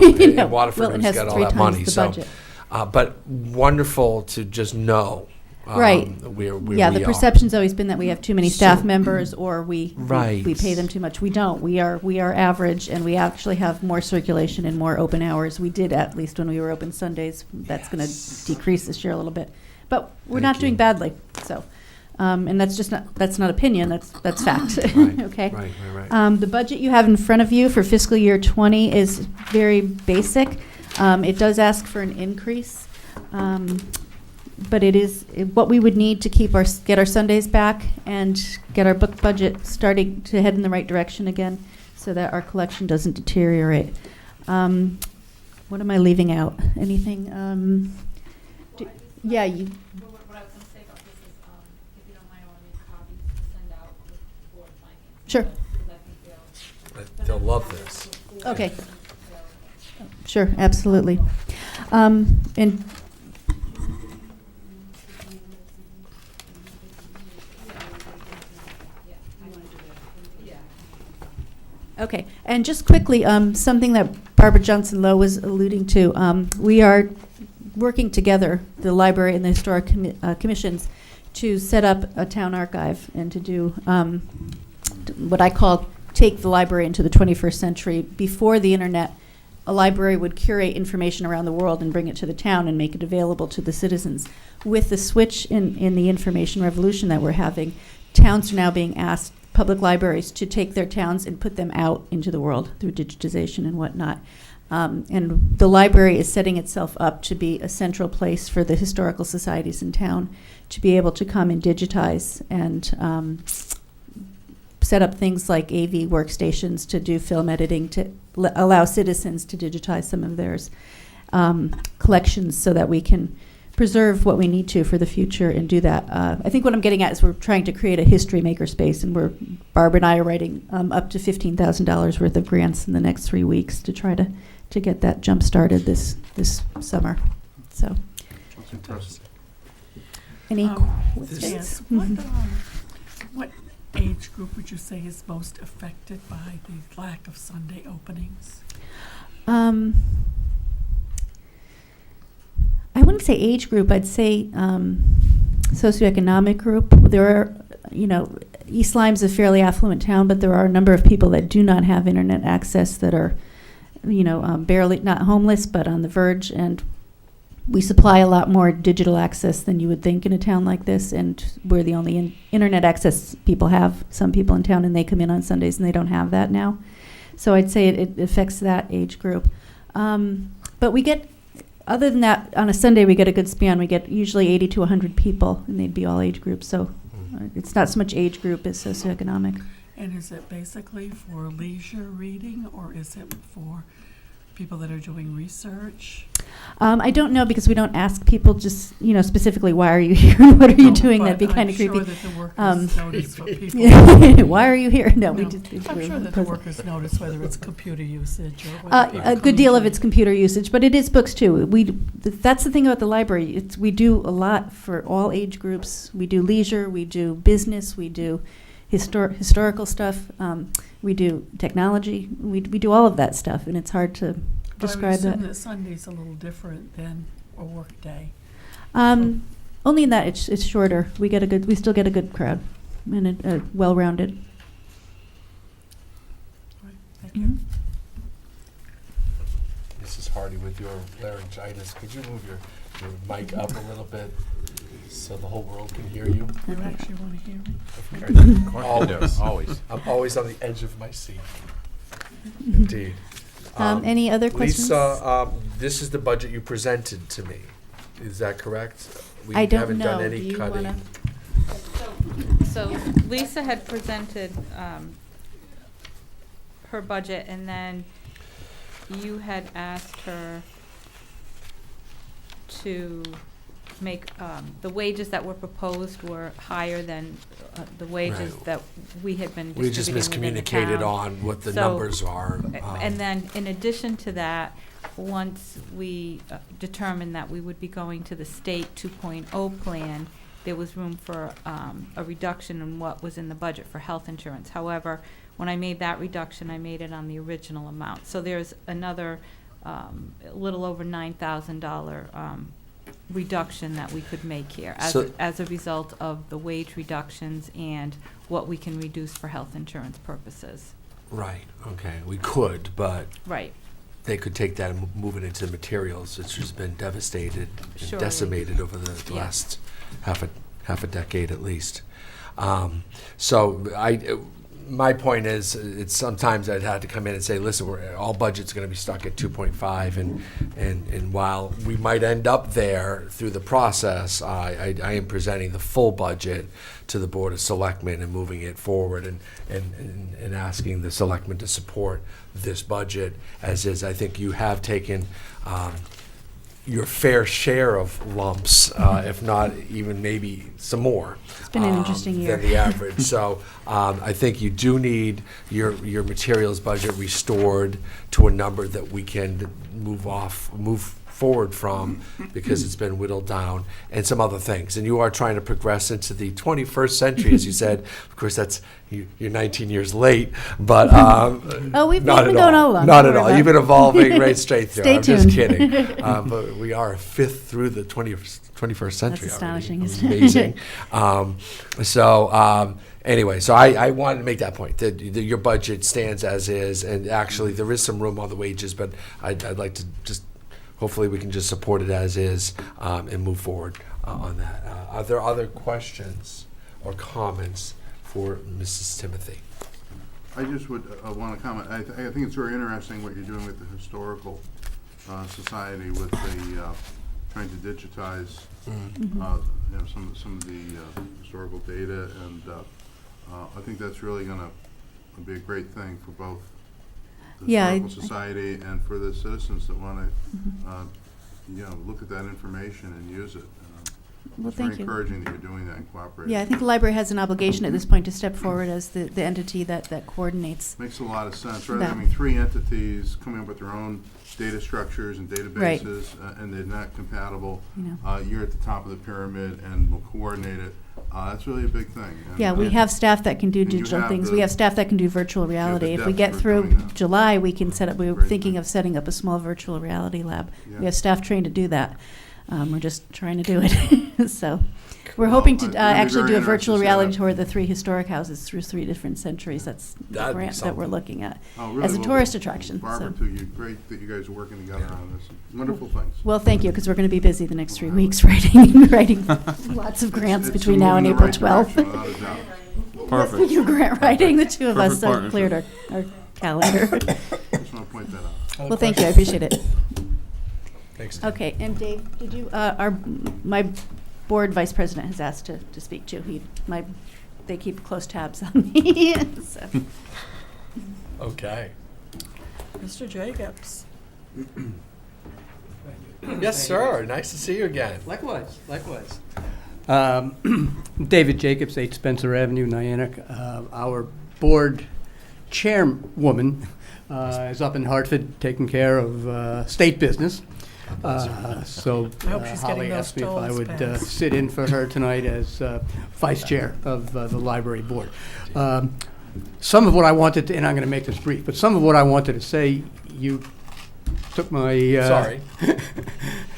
And Waterford Wilton who's has got all 3 that times money. the So, budget. but wonderful to just know. Right. Where Yeah, we the are. perception's always been that we have too many staff So- members, or we Right. pay them too much. We don't. We are average, and we actually have more circulation and more open hours. We did, at least when we were open Sundays. That's going Yes. to decrease this year a little bit, but we're Thank not you. doing badly. So, and that's not opinion. That's fact. Right, Okay. Right. The budget you have in front of you for fiscal year 20 is very basic. It does ask for an increase. But it is what we would need to get our Sundays back and get our book budget starting to head in the right direction again, so that our collection doesn't deteriorate. What am I leaving out? Anything? Yeah, you. What I was going to say about this is, if you don't mind, I want to make copies to send out with board findings. Sure. They'll love this. Okay. Sure, absolutely. And okay, and just quickly, something that Barbara Johnson-Lowe was alluding to, we are working together, the library and the historic commissions, to set up a town archive and to do what I call take the library into the 21st century. Before the internet, a library would curate information around the world and bring it to the town and make it available to the citizens. With the switch in the information revolution that we're having, towns are now being asked, public libraries, to take their towns and put them out into the world through digitization and whatnot. And the library is setting itself up to be a central place for the historical societies in town to be able to come and digitize and set up things like AV workstations to do film editing, to allow citizens to digitize some of theirs collections so that we can preserve what we need to for the future and do that. I think what I'm getting at is we're trying to create a history maker space, and Barbara and I are writing up to $15,000 worth of grants in the next 3 weeks to try to get that jump started this summer. So, any questions? What age group would you say is most affected by the lack of Sunday openings? I wouldn't say age group. I'd say socioeconomic group. There are, East Lyme's a fairly affluent town, but there are a number of people that do not have internet access that are, barely not homeless, but on the verge. And we supply a lot more digital access than you would think in a town like this. And we're the only internet access people have. Some people in town, and they come in on Sundays, and they don't have that now. So I'd say it affects that age group. But we get, other than that, on a Sunday we get a good span. We get usually 80 to 100 people, and they'd be all age groups. So it's not so much age group as socioeconomic. And is it basically for leisure reading, or is it for people that are doing research? I don't know, because we don't ask people just, specifically, why are you here? What are you doing? That'd be kind of creepy. I'm sure that the workers notice what people... Why are you here? No, No, we just... I'm sure that the workers notice whether it's computer usage or whether people a come good deal of to- it's computer usage, but it is books too. That's the thing about the library. We do a lot for all age groups. We do leisure, we do business, we do historical stuff, we do technology. We do all of that stuff, and it's hard to describe I would that. assume that Sunday's a little different than a work day. Only in that it's shorter. We still get a good crowd, and well-rounded. Right, thank you. Mhm. Mrs. Hardy, with your laryngitis, could you move your mic up a little bit so the whole world can hear you? You actually want to hear me? Always. I'm always on the edge of my seat. Indeed. Any other questions? Lisa, this is the budget you presented to me. Is that correct? We I don't haven't done know. any Do you cutting. wanna- So Lisa had presented her budget, and then you had asked her to make, the wages that were proposed were higher than the wages Right. that we had been We just distributing within the miscommunicated town. on what the So, numbers are. And then, in addition to that, once we determined that we would be going to the state 2.0 plan, there was room for a reduction in what was in the budget for health insurance. However, when I made that reduction, I made it on the original amount. So there's another a little over $9,000 reduction that we could make here So- as a result of the wage reductions and what we can reduce for health insurance purposes. Right, okay, we could, but Right. they could take that and move it into materials, which has been devastated and Surely. decimated over the Yeah. last half a decade at least. My point is, it's sometimes I'd have to come in and say, listen, all budget's going to be stuck at 2.5, and while we might end up there through the process, I am presenting the full budget to the Board of Selectmen and moving it forward and asking the Selectmen to support this budget as is. I think you have taken your fair share of lumps, if not even maybe some more. It's been an interesting year. Than the average. So I think you do need your materials budget restored to a number that we can move forward from, because it's been whittled down, and some other things. And you are trying to progress into the 21st century, as you said. Of course, you're 19 years late, but we've not been at going all. all along. Not Don't at worry all. about You've been it. evolving right straight through. Stay I'm just tuned. kidding. But we are a fifth through the 21st century. That's already. astonishing, isn't it? Amazing. Anyway, so I wanted to make that point, that your budget stands as is, and actually there is some room on the wages, but I'd like to just, hopefully we can just support it as is and move forward on that. Are there other questions or comments for Mrs. Timothy? I just would want to comment. I think it's very interesting what you're doing with the Historical Society with the trying to digitize some of the historical data, and I think that's really going to be a great thing for both the Yeah, Historical Society and for the citizens that want to look at that information and use it. Well, It's very thank you. encouraging that you're doing that and cooperating. Yeah, I think the library has an obligation at this point to step forward as the entity that coordinates. Makes a lot of sense, rather than That- having three entities coming up with their own data structures and Right. databases, and they're not compatible. You know. You're at the top of the pyramid and will coordinate it. That's really a big thing. And, Yeah, we have staff that can do and you digital have things. the- We have staff that can do virtual reality. If we depth get for through doing that. July, we can set up, we were Great thinking thing. of setting up a small virtual reality lab. Yeah. We have staff trained to do that. We're just trying to do it. So we're Well, hoping to I'd be actually very do a interested virtual to see reality that. tour of the 3 historic houses through 3 different centuries. That's the That'd be grant that we're something. looking at Oh, really? as a Well, tourist attraction. Barbara, So. too, great that you guys are working together on this. Wonderful things. Well, thank you, because we're going to be busy the next 3 weeks writing lots of grants It's between now and moving in April the right 12th. direction, without a doubt. Perfect. You grant writing, the 2 of us Perfect have cleared our calendar. Just want to point that out. Well, thank you, I appreciate it. Thanks, Tim. Okay, and Dave, did you, my board vice president has asked to speak to. They keep close tabs on me, so. Okay. Mr. Jacobs. Yes, sir. Nice to see you again. Likewise. David Jacobs, 8 Spencer Avenue, Niantic. Our board chairwoman is up in Hartford taking care of state business. So I hope she's Holly getting those asked me if I tolls would passed. sit in for her tonight as vice chair of the library board. Some of what I wanted to, and I'm going to make this brief, but some of what I wanted to say, you took my Sorry.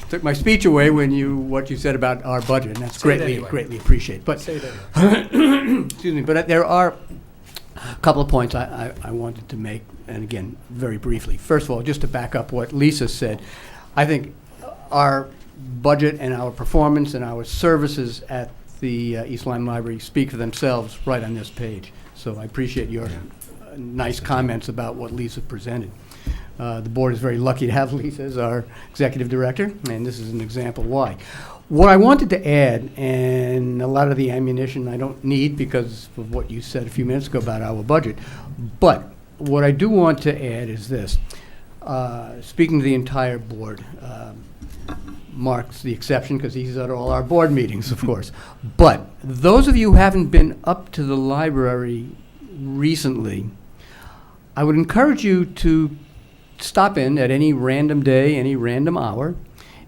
took my speech away when what you said about our budget, and that's Say it greatly anyway. greatly appreciated. But Say that. excuse me, but there are a couple of points I wanted to make, and again, very briefly. First of all, just to back up what Lisa said, I think our budget and our performance and our services at the East Lyme Library speak for themselves right on this page. So I appreciate your nice comments about what Lisa presented. The board is very lucky to have Lisa as our executive director, and this is an example why. What I wanted to add, and a lot of the ammunition I don't need because of what you said a few minutes ago about our budget, but what I do want to add is this. Speaking to the entire board, Mark's the exception because he's at all our board meetings, of course. But those of you who haven't been up to the library recently, I would encourage you to stop in at any random day, any random hour,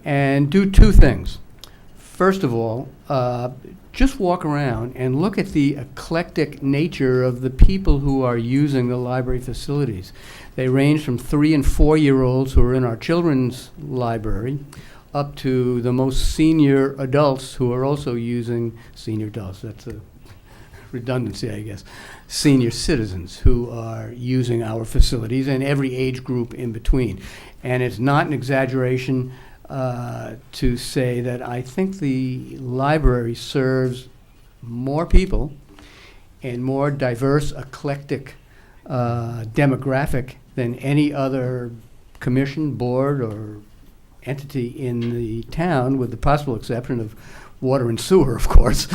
and do 2 things. First of all, just walk around and look at the eclectic nature of the people who are using the library facilities. They range from 3 and 4-year-olds who are in our children's library up to the most senior adults who are also using senior adults. That's a redundancy, I guess. Senior citizens who are using our facilities, and every age group in between. And it's not an exaggeration to say that I think the library serves more people and more diverse, eclectic demographic than any other commission, board, or entity in the town, with the possible exception of water and sewer, of course.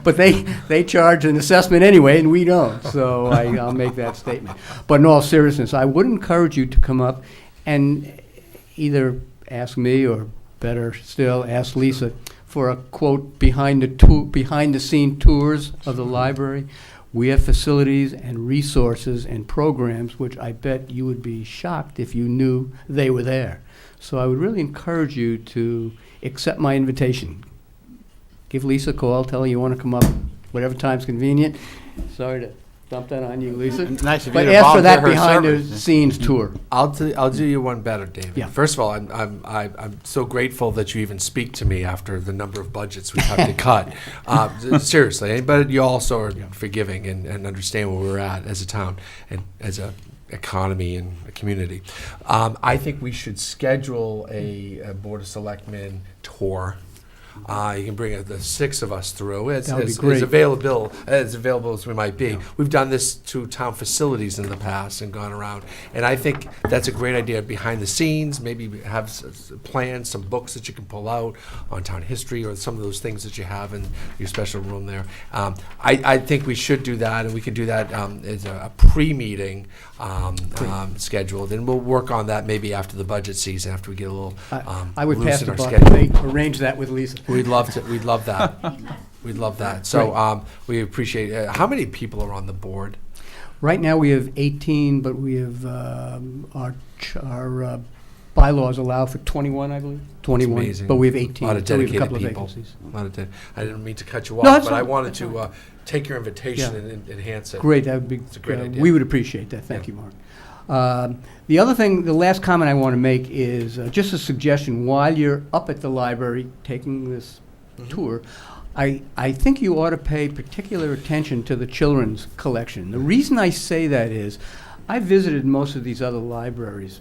But they charge an assessment anyway, and we don't, so I'll make that statement. But in all seriousness, I would encourage you to come up and either ask me, or better still, ask Lisa for a quote behind the scene tours of the library. We have facilities and resources and programs which I bet you would be shocked if you knew they were there. So I would really encourage you to accept my invitation. Give Lisa a call, tell her you want to come up whatever time's convenient. Sorry to dump that on you, Lisa. Nice of you But to ask for that volunteer her behind the service. scenes tour. I'll do you one better, David. Yeah. First of all, I'm so grateful that you even speak to me after the number of budgets we have to cut. Seriously, but you also are forgiving and understand where we're at as a town and as a economy and a community. I think we should schedule a Board of Selectmen tour. You can bring the 6 of us through. It's That would be as great. available as we might be. We've done this to town facilities in the past and gone around, and I think that's a great idea. Behind the scenes, maybe we have plans, some books that you can pull out on town history or some of those things that you have in your special room there. I think we should do that, and we can do that as a pre-meeting scheduled, and we'll work on that maybe after the budget season, after we get a little I would loose pass in the our buck. schedule. They arrange that with Lisa. We'd love to. We'd love that. We'd love that. So we appreciate it. How many people are on the board? Right now, we have 18, but we have, our bylaws allow for 21, I believe. 21, amazing. but we have 18. A lot of so we have dedicated couple of people. vacancies. I didn't mean to cut you No, off, that's but I fine. wanted That's to take your invitation Yeah. and enhance it. Great, that would be, It's a great idea. we would appreciate that. Thank Yeah. you, Mark. The other thing, the last comment I want to make is just a suggestion. While you're up at the library taking this tour, I think you ought to pay particular attention to the children's collection. The reason I say that is I visited most of these other libraries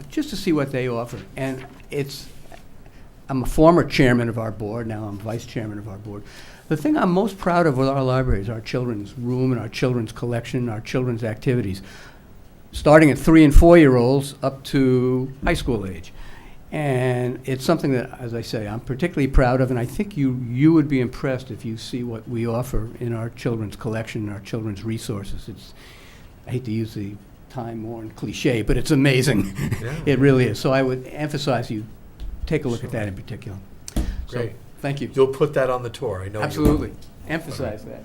just to see what they offer. And I'm a former chairman of our board, now I'm vice chairman of our board. The thing I'm most proud of with our library is our children's room and our children's collection, our children's activities, starting at 3 and 4-year-olds up to high school age. And it's something that, as I say, I'm particularly proud of, and I think you would be impressed if you see what we offer in our children's collection, our children's resources. I hate to use the time-worn cliche, but it's amazing. Yeah. It really is. So I would emphasize you take a look at that in particular. So, Great. thank you. You'll put that on the tour. I know. you will. Absolutely. Emphasize that.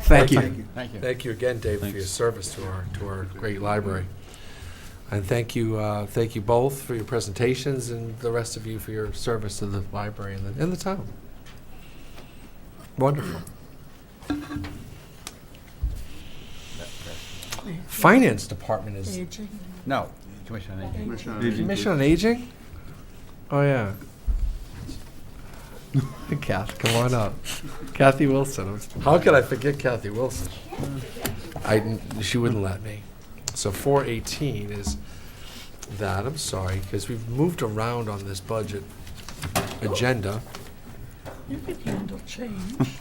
Thank you. Thank you. Thank you. Thank you again, Dave, for your service to our great library. And thank you both for your presentations, and the rest of you for your service to the library and the town. Wonderful. Finance Department is Aging. No, Commission on Aging. Commission on Aging. Commission on Aging? Oh, yeah. Kath, come on up. Kathy Wilson. How could I forget Kathy Wilson? She wouldn't let me. So 418 is that. I'm sorry, because we've moved around on this budget agenda. You can handle change.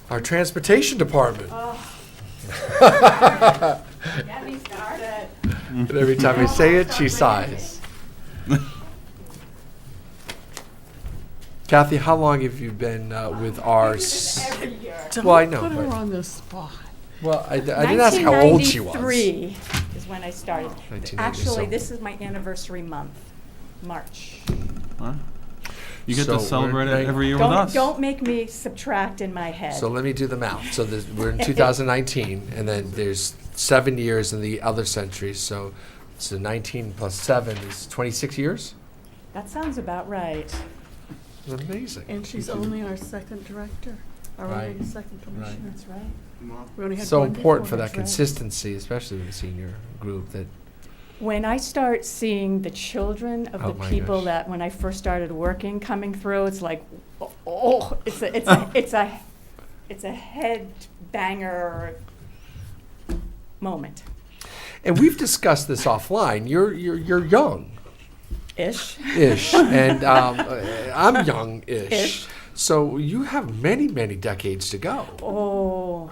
Our Transportation Department. Get me started. And every time I say it, she sighs. Kathy, how long have you been with ours? Every year. Don't Well, I know, put her but- on the spot. Well, I didn't ask how old she was. 1993 is when I started. 1990, Actually, so- this is my anniversary month, March. Huh? You get So to celebrate we're- it every year with us. Don't make me subtract in my head. So let me do the math. So we're in 2019, and then there's 7 years in the other centuries. So 19 plus 7 is 26 years? That sounds about right. Amazing. And she's only our second director, our Right. only second commissioner. That's right. Well, We only had So one important for before, that that's right. consistency, especially with the senior group, that, When I start seeing the children of Oh the my people gosh. that, when I first started working, coming through, it's like, it's a head banger moment, and we've discussed this offline, you're young-ish, ish. and I'm young-ish. Ish. So you have many, many decades to go. Oh,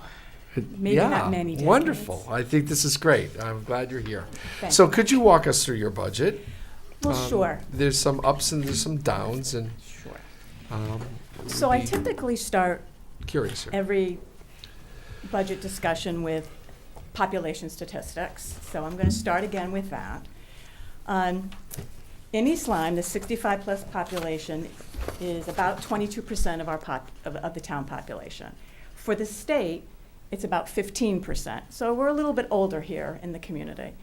maybe Yeah, not many decades. wonderful. I think this is great. I'm glad you're here. Thank So you. could you walk us through your budget? Well, sure. There's some ups and there's some downs, and Sure. would So I be typically start curious here. every budget discussion with population statistics. So I'm going to start again with that. In East Lyme, the 65-plus population is about 22% of our of the town population. For the state, it's about 15%. So we're a little bit older here in the community.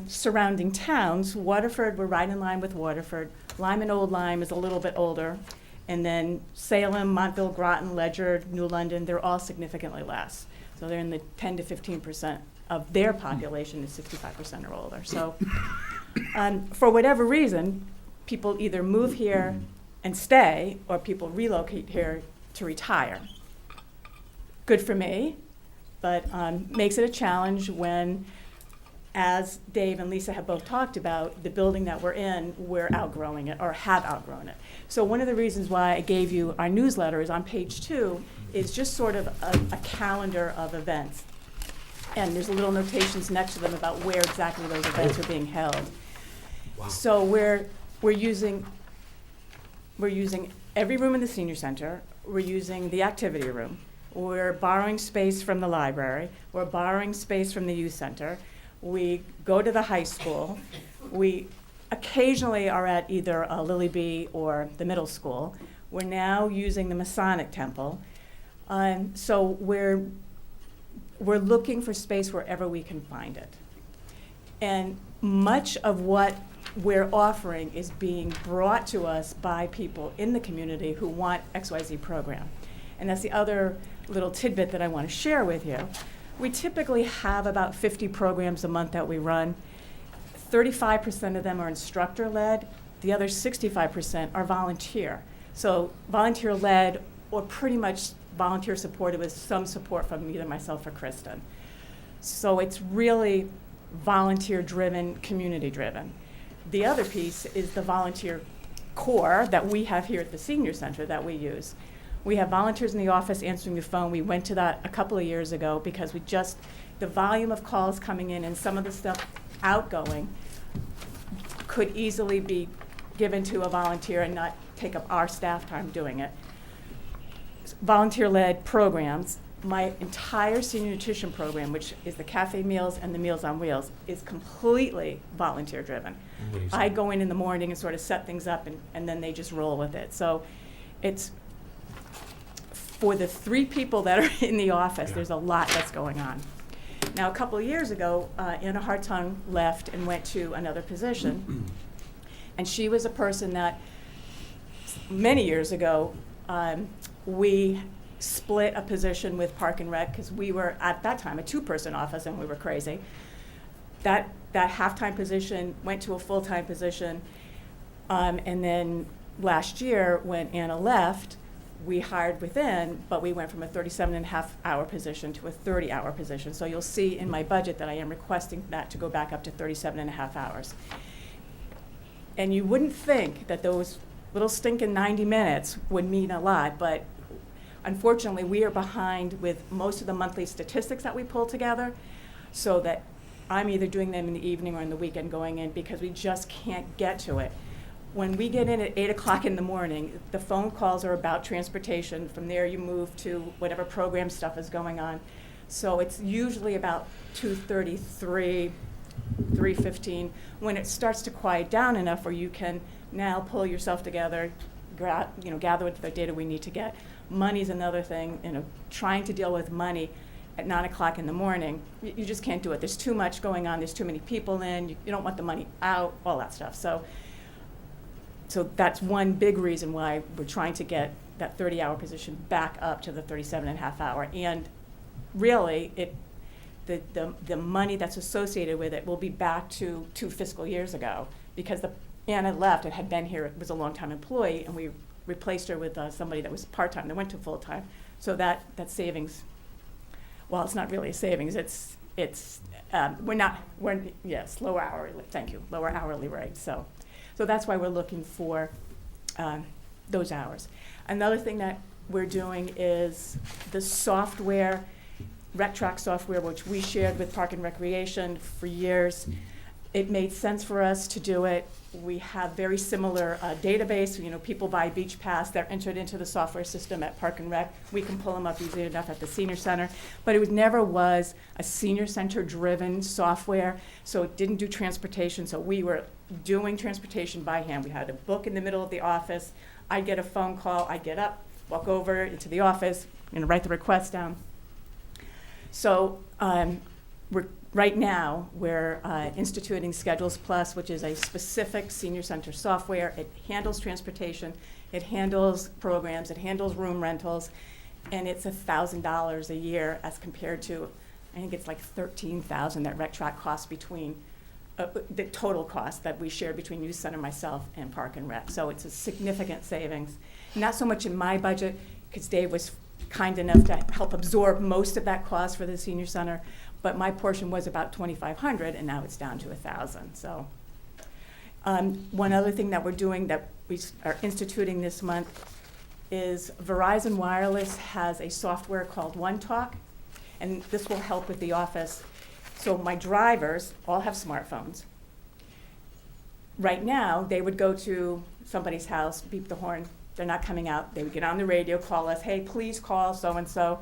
Surrounding towns, Waterford, we're right in line with Waterford. Lyme and Old Lyme is a little bit older. And then Salem, Montville, Groton, Ledger, New London, they're all significantly less. So they're in the 10 to 15% of their population is 65% or older. So for whatever reason, people either move here and stay, or people relocate here to retire. Good for me, but makes it a challenge when, as Dave and Lisa have both talked about, the building that we're in, we're outgrowing it or have outgrown it. So one of the reasons why I gave you our newsletter is on page 2, is just sort of a calendar of events. And there's little notations next to them about where exactly those events are being held. Wow. So we're using every room in the senior center. We're using the activity room. We're borrowing space from the library. We're borrowing space from the youth center. We go to the high school. We occasionally are at either Lily Bee or the middle school. We're now using the Masonic Temple. So we're looking for space wherever we can find it. And much of what we're offering is being brought to us by people in the community who want XYZ program. And that's the other little tidbit that I want to share with you. We typically have about 50 programs a month that we run. 35% of them are instructor-led. The other 65% are volunteer. So volunteer-led or pretty much volunteer-supported with some support from either myself or Kristen. So it's really volunteer-driven, community-driven. The other piece is the volunteer core that we have here at the senior center that we use. We have volunteers in the office answering the phone. We went to that a couple of years ago because the volume of calls coming in and some of the stuff outgoing could easily be given to a volunteer and not take up our staff time doing it. Volunteer-led programs. My entire senior nutrition program, which is the cafe meals and the Meals on Wheels, is completely volunteer-driven. Amazing. I go in the morning and sort of set things up, and then they just roll with it. So it's, for the 3 people that are in the office, there's a lot that's going on. Now, a couple of years ago, Anna Hartung left and went to another position. And she was a person that, many years ago, we split a position with Park and Rec because we were, at that time, a 2-person office and we were crazy. That half-time position went to a full-time position. And then last year, when Anna left, we hired within, but we went from a 37.5-hour position to a 30-hour position. So you'll see in my budget that I am requesting that to go back up to 37.5 hours. And you wouldn't think that those little stinking 90 minutes would mean a lot, but unfortunately, we are behind with most of the monthly statistics that we pull together, so that I'm either doing them in the evening or in the weekend going in because we just can't get to it. When we get in at 8 o'clock in the morning, the phone calls are about transportation. From there, you move to whatever program stuff is going on. So it's usually about 2:33, 3:15, when it starts to quiet down enough where you can now pull yourself together, gather what the data we need to get. Money's another thing, trying to deal with money at 9 o'clock in the morning, you just can't do it. There's too much going on, there's too many people in, you don't want the money out, all that stuff. So that's one big reason why we're trying to get that 30-hour position back up to the 37.5 hour and really, the money that's associated with it will be back to 2 fiscal years ago, because Anna left and had been here, was a longtime employee, and we replaced her with somebody that was part-time, that went to full-time. So that savings, well, it's not really a savings, lower hourly, thank you, lower hourly rate. So that's why we're looking for those hours. Another thing that we're doing is the software, RecTrack software, which we shared with Park and Recreation for years. It made sense for us to do it. We have very similar database. You know, people buy Beach Pass. They're entered into the software system at Park and Rec. We can pull them up easily enough at the senior center. But it never was a senior center-driven software, so it didn't do transportation. So we were doing transportation by hand. We had a book in the middle of the office. I'd get a phone call. I'd get up, walk over into the office, write the request down. So right now, we're instituting Schedules Plus, which is a specific senior center software. It handles transportation, it handles programs, it handles room rentals, and it's $1,000 a year as compared to, I think it's like $13,000 that RecTrack costs between the total cost that we share between Youth Center, myself, and Park and Rec. So it's a significant savings. Not so much in my budget, because Dave was kind enough to help absorb most of that cost for the senior center, but my portion was about $2,500, and now it's down to $1,000. So one other thing that we're doing that we are instituting this month is Verizon Wireless has a software called OneTalk, and this will help with the office. So my drivers all have smartphones. Right now, they would go to somebody's house, beep the horn, they're not coming out. They would get on the radio, call us, hey, please call so-and-so.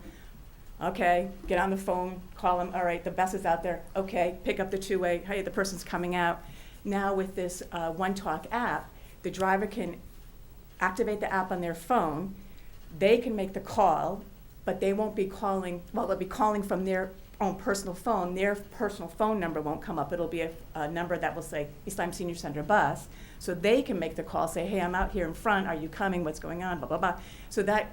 Okay, get on the phone, call them, all right, the bus is out there. Okay, pick up the two-way, hey, the person's coming out. Now with this OneTalk app, the driver can activate the app on their phone. They can make the call, but they won't be calling, well, they'll be calling from their own personal phone. Their personal phone number won't come up. It'll be a number that will say East Lyme Senior Center bus. So they can make the call, say, hey, I'm out here in front. Are you coming? What's going on? Blah, blah, blah. So that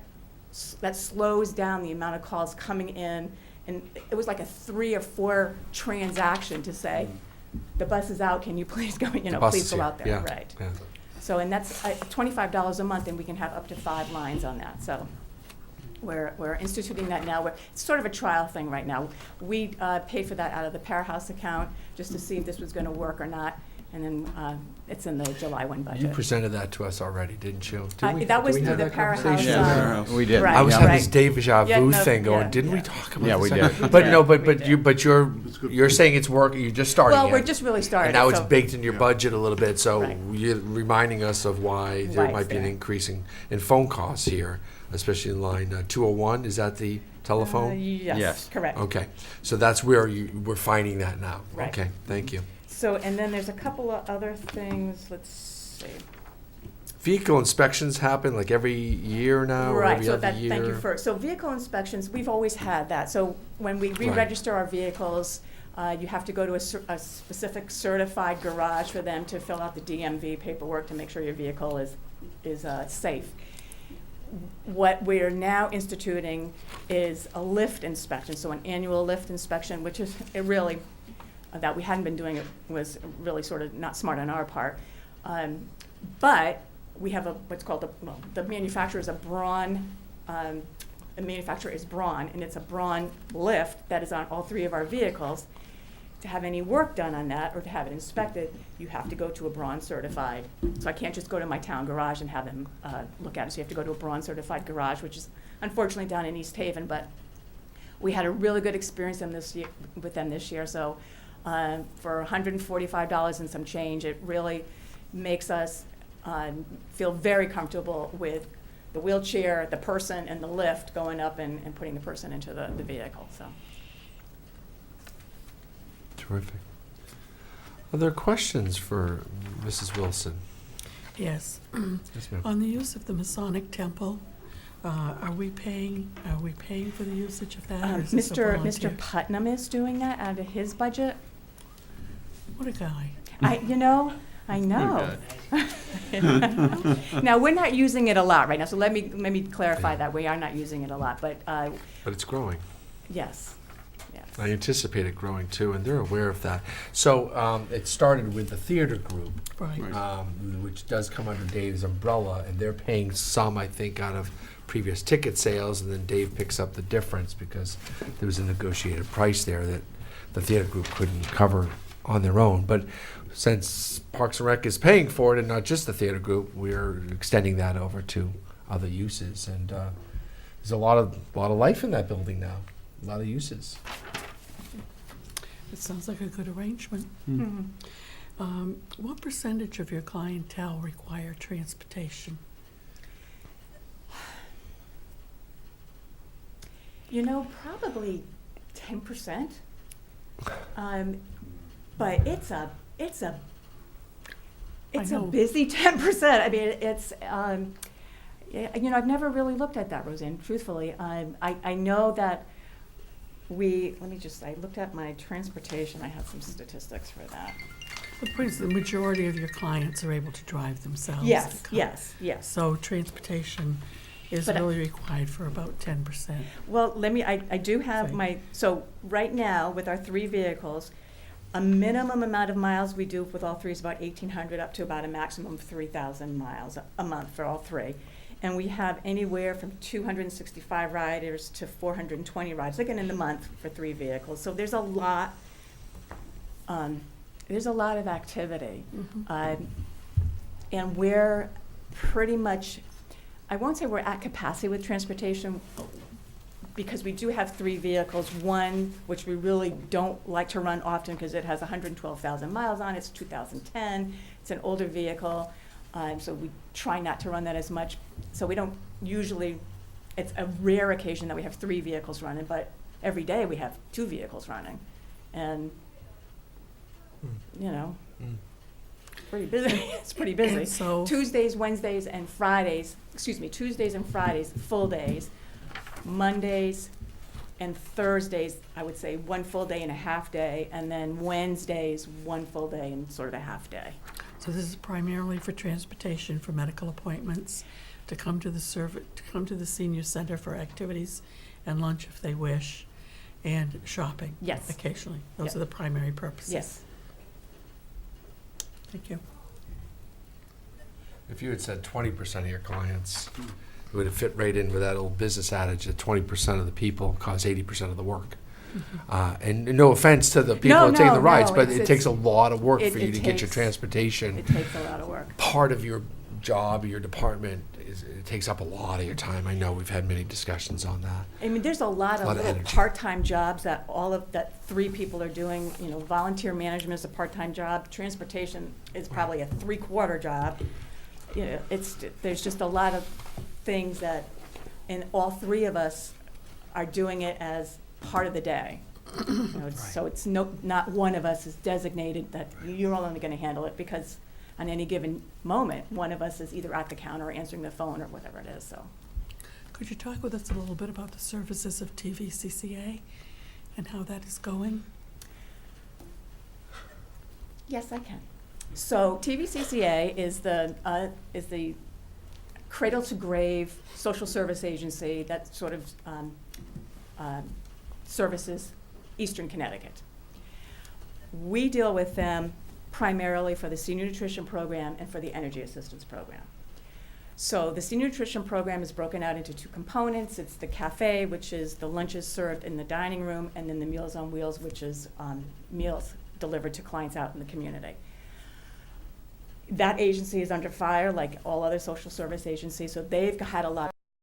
slows down the amount of calls coming in. And it was like a 3 or 4 transaction to say, the bus is out. Can you please go, please go out there. Yeah. Right. Yeah. So, and that's $25 a month, and we can have up to 5 lines on that. So we're instituting that now. It's sort of a trial thing right now. We paid for that out of the Powerhouse account just to see if this was going to work or not. And then it's in the July 1 budget. You presented that to us already, didn't you? Did we- that was did we through have the that Powerhouse. conversation? Yeah, We did. Right. I was Yeah. having this deja Yeah, vu no, thing going, yeah, didn't we yeah. talk about Yeah, this? we did. But no, We but did. It's good. you're saying it's working, you're just starting Well, it. we're just really starting. And now it's so- baked in your Yeah. budget a little bit, so Right. you're reminding us of why there Why might it's be an there. increase in phone costs here, especially in line 201. Is that the telephone? Yes, Yes. correct. Okay, so that's where we're finding that now. Right. Okay, thank you. So, and then there's a couple of other things. Let's see. Vehicle inspections happen like every year now, or Right, every so other year? thank you for, so vehicle inspections, we've always had that. So when we re-register our vehicles, you have to go to a specific certified garage for them to fill out the DMV paperwork to make sure your vehicle is safe. What we're now instituting is a lift inspection, so an annual lift inspection, which is really, that we hadn't been doing, it was really sort of not smart on our part. But we have what's called the manufacturer is a Braun, the manufacturer is Braun, and it's a Braun lift that is on all 3 of our vehicles. To have any work done on that or to have it inspected, you have to go to a Braun certified. So I can't just go to my town garage and have them look at it. So you have to go to a Braun certified garage, which is unfortunately down in East Haven, but we had a really good experience with them this year. So for $145 and some change, it really makes us feel very comfortable with the wheelchair, the person, and the lift going up and putting the person into the vehicle. So. Terrific. Are there questions for Mrs. Wilson? Yes. Yes, ma'am. On the use of the Masonic Temple, are we paying for the usage of that? Or is this a volunteer? Mr. Putnam is doing that out of his budget. What a guy. I know. Now, we're not using it a lot right now, so let me clarify that. We are not using it a lot, but But it's growing. Yes, yes. I anticipate it growing too, and they're aware of that. So it started with the theater group, Right. which does come under Dave's umbrella, and they're paying some, I think, out of previous ticket sales, and then Dave picks up the difference because there was a negotiated price there that the theater group couldn't cover on their own. But since Parks and Rec is paying for it, and not just the theater group, we're extending that over to other uses, and there's a lot of life in that building now, a lot of uses. It sounds like a good arrangement. Mhm. What percentage of your clientele require transportation? You know, probably 10%. But it's a know. busy 10%. I mean, it's, yeah, you know, I've never really looked at that, Roseanne, truthfully. I know that I looked at my transportation. I have some statistics for that. The point is, the majority of your clients are able to drive themselves. Yes, to come. yes. So transportation is But I- really required for about 10%. Well, I do have Sorry. so right now, with our 3 vehicles, a minimum amount of miles we do with all 3 is about 1,800, up to about a maximum of 3,000 miles a month for all 3. And we have anywhere from 265 riders to 420 riders, again, in the month for 3 vehicles. So there's a lot of activity. And we're pretty much, I won't say we're at capacity with transportation, because we do have 3 vehicles. One, which we really don't like to run often because it has 112,000 miles on it. It's 2010. It's an older vehicle, so we try not to run that as much. So we don't usually, it's a rare occasion that we have 3 vehicles running, but every day we have 2 vehicles running. And, you know, pretty busy. It's pretty busy. And so- Tuesdays, Wednesdays, and Fridays, full days. Mondays and Thursdays, I would say 1 full day and a half day, and then Wednesdays, 1 full day and sort of a half day. So this is primarily for transportation, for medical appointments, to come to the senior center for activities and lunch if they wish, and shopping. Yes. Occasionally. Those Yep. are the primary purposes. Yes. Thank you. If you had said 20% of your clients, it would have fit right in with that old business adage that 20% of the people cause 80% of the work. And no offense to the people No, that take the no, rides, no, but it's- it takes a lot of work it- for you it to get your takes- transportation. It takes a lot of work. Part of your job, your department, it takes up a lot of your time. I know we've had many discussions on that. I mean, there's a lot of little energy. part-time jobs that that 3 people are doing. You know, volunteer management is a part-time job. Transportation is probably a 3/4 job. You know, there's just a lot of things that, and all 3 of us are doing it as part of the day. You know, so it's not one of us is designated that you're only going to handle it, because on any given moment, one of us is either at the counter or answering the phone or whatever it is. So. Could you talk with us a little bit about the services of TVCCA and how that is going? Yes, I can. So TVCCA is the cradle to grave social service agency that sort of services Eastern Connecticut. We deal with them primarily for the senior nutrition program and for the energy assistance program. So the senior nutrition program is broken out into 2 components. It's the cafe, which is the lunches served in the dining room, and then the Meals on Wheels, which is meals delivered to clients out in the community. That agency is under fire, like all other social service agencies, so they've had a lot